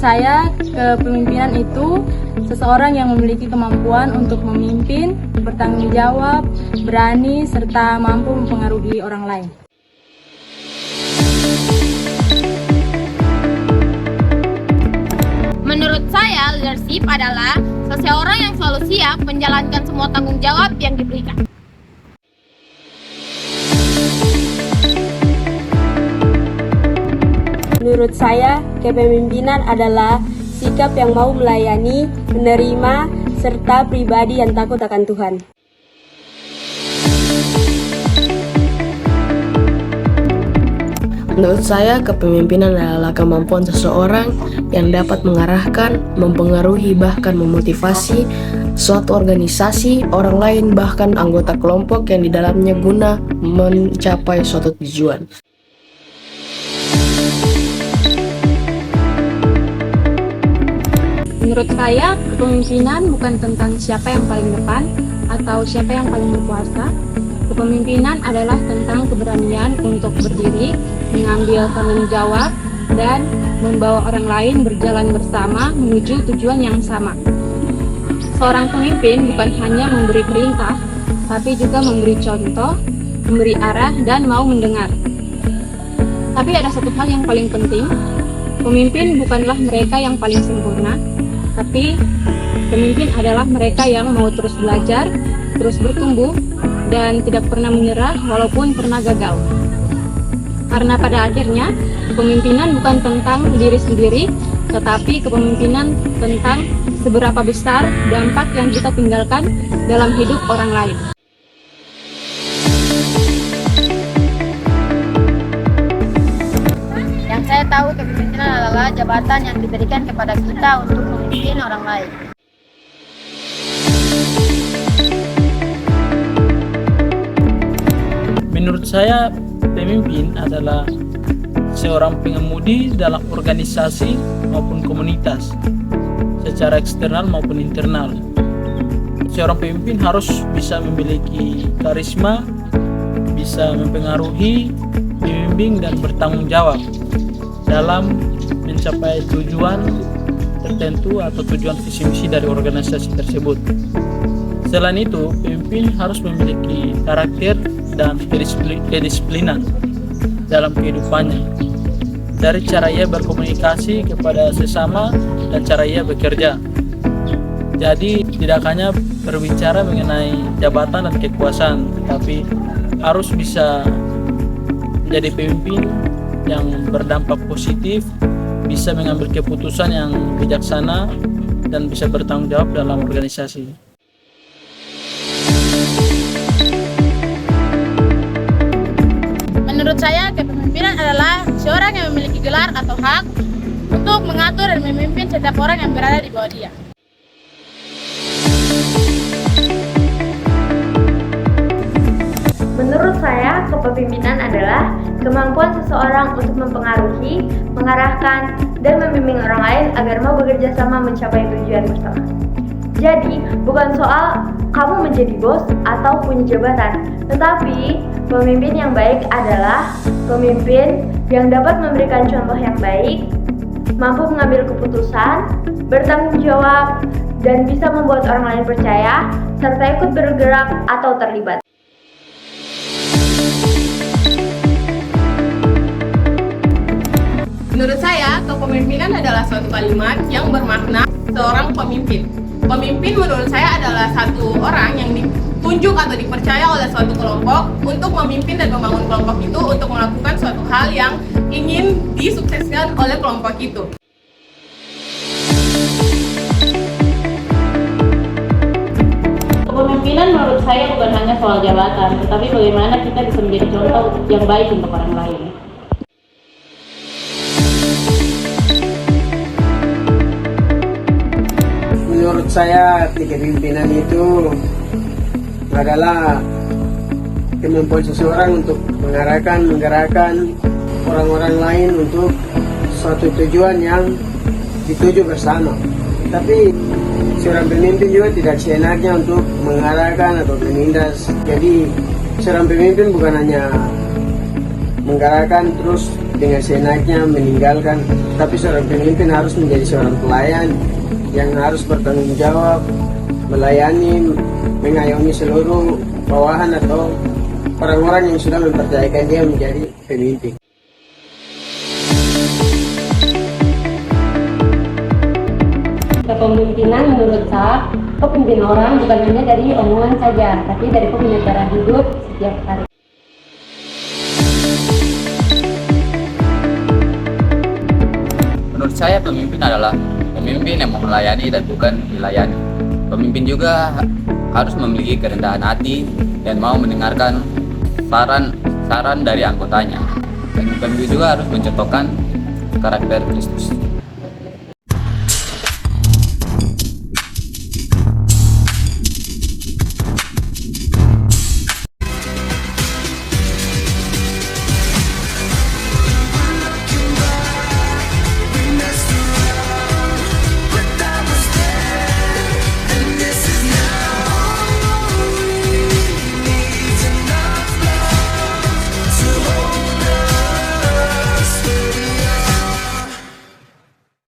saya, kepemimpinan itu seseorang yang memiliki kemampuan untuk memimpin, bertanggung jawab, berani, serta mampu mempengaruhi orang lain. Menurut saya, leadership adalah seseorang yang selalu siap menjalankan semua tanggung jawab yang diberikan. Menurut saya, kepemimpinan adalah sikap yang mau melayani, menerima, serta pribadi yang takut akan Tuhan. Menurut saya, kepemimpinan adalah kemampuan seseorang yang dapat mengarahkan, mempengaruhi, bahkan memotivasi suatu organisasi, orang lain, bahkan anggota kelompok yang di dalamnya guna mencapai suatu tujuan. Menurut saya, kepemimpinan bukan tentang siapa yang paling depan atau siapa yang paling berkuasa. Kepemimpinan adalah tentang keberanian untuk berdiri, mengambil tanggung jawab, dan membawa orang lain berjalan bersama menuju tujuan yang sama. Seorang pemimpin bukan hanya memberi perintah, tapi juga memberi contoh, memberi arah, dan mau mendengar. Tapi ada satu hal yang paling penting, pemimpin bukanlah mereka yang paling sempurna, tapi pemimpin adalah mereka yang mau terus belajar, terus bertumbuh, dan tidak pernah menyerah walaupun pernah gagal. Karena pada akhirnya, kepemimpinan bukan tentang diri sendiri, tetapi kepemimpinan tentang seberapa besar dampak yang kita tinggalkan dalam hidup orang lain. Yang saya tahu, kepemimpinan adalah jabatan yang diberikan kepada kita untuk memimpin orang lain. Menurut saya, pemimpin adalah seorang pengemudi dalam organisasi maupun komunitas, secara eksternal maupun internal. Seorang pemimpin harus bisa memiliki karisma, bisa mempengaruhi, membimbing, dan bertanggung jawab dalam mencapai tujuan tertentu atau tujuan visi misi dari organisasi tersebut. Selain itu, pemimpin harus memiliki karakter dan kedisiplinan dalam kehidupannya, dari cara ia berkomunikasi kepada sesama dan cara ia bekerja. Jadi tidak hanya berbicara mengenai jabatan dan kekuasaan, tetapi harus bisa menjadi pemimpin yang berdampak positif, bisa mengambil keputusan yang bijaksana, dan bisa bertanggung jawab dalam organisasi. Menurut saya, kepemimpinan adalah seorang yang memiliki gelar atau hak untuk mengatur dan memimpin setiap orang yang berada di bawah dia. Menurut saya, kepemimpinan adalah kemampuan seseorang untuk mempengaruhi, mengarahkan, dan membimbing orang lain agar mau bekerja sama mencapai tujuan bersama. Jadi, bukan soal kamu menjadi bos atau punya jabatan, tetapi pemimpin yang baik adalah pemimpin yang dapat memberikan contoh yang baik, mampu mengambil keputusan, bertanggung jawab, dan bisa membuat orang lain percaya, serta ikut bergerak atau terlibat. Menurut saya, kepemimpinan adalah suatu kalimat yang bermakna seorang pemimpin. Pemimpin menurut saya adalah satu orang yang ditunjuk atau dipercaya oleh suatu kelompok untuk memimpin dan membangun kelompok itu untuk melakukan suatu hal yang ingin disukseskan oleh kelompok itu. Kepemimpinan menurut saya bukan hanya soal jabatan, tetapi bagaimana kita bisa menjadi contoh yang baik untuk orang lain. Menurut saya, kepemimpinan itu adalah kemampuan seseorang untuk mengarahkan, menggerakkan orang-orang lain untuk suatu tujuan yang dituju bersama. Tapi seorang pemimpin juga tidak seenaknya untuk mengarahkan atau menindas. Jadi seorang pemimpin bukan hanya menggerakkan terus dengan seenaknya meninggalkan. Tapi seorang pemimpin harus menjadi seorang pelayan yang harus bertanggung jawab, melayani, mengayomi seluruh bawahan atau orang-orang yang sudah mempercayakan dia menjadi pemimpin. Kepemimpinan menurut saya, kepemimpinan orang bukan hanya dari omongan saja, tapi dari pemimpinan cara hidup setiap hari. Menurut saya pemimpin adalah pemimpin yang mau melayani dan bukan dilayani. Pemimpin juga harus memiliki kerendahan hati dan mau mendengarkan saran dari anggotanya. Dan pemimpin juga harus mencontohkan karakter Kristus.